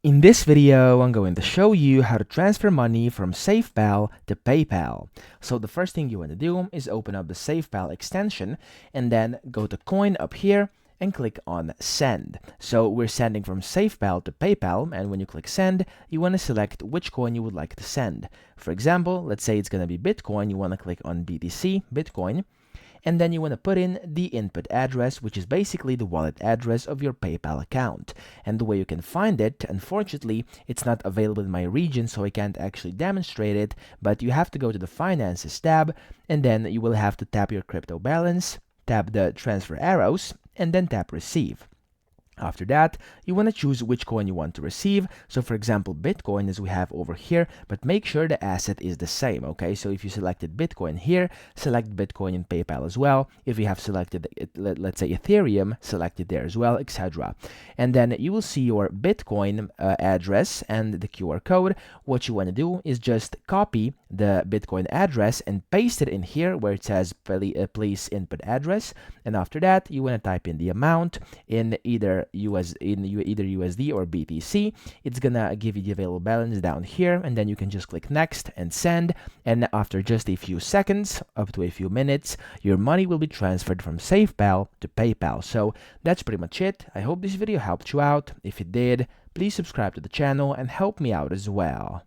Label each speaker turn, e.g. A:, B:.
A: In this video, I'm going to show you how to transfer money from SafePal to PayPal. So the first thing you want to do is open up the SafePal extension and then go to coin up here and click on send. So we're sending from SafePal to PayPal, and when you click send, you want to select which coin you would like to send. For example, let's say it's going to be Bitcoin. You want to click on BTC, Bitcoin, and then you want to put in the input address, which is basically the wallet address of your PayPal account. And the way you can find it, unfortunately, it's not available in my region, so I can't actually demonstrate it, but you have to go to the Finances tab, and then you will have to tap your crypto balance, tap the transfer arrows, and then tap receive. After that, you want to choose which coin you want to receive. So for example, Bitcoin as we have over here, but make sure the asset is the same, okay? So if you selected Bitcoin here, select Bitcoin in PayPal as well. If you have selected, let's say Ethereum, select it there as well, etc. And then you will see your Bitcoin address and the QR code. What you want to do is just copy the Bitcoin address and paste it in here where it says please input address. And after that, you want to type in the amount in either USD or BTC. It's gonna give you the available balance down here, and then you can just click next and send. And after just a few seconds, up to a few minutes, your money will be transferred from SafePal to PayPal. So that's pretty much it. I hope this video helped you out. If it did, please subscribe to the channel and help me out as well.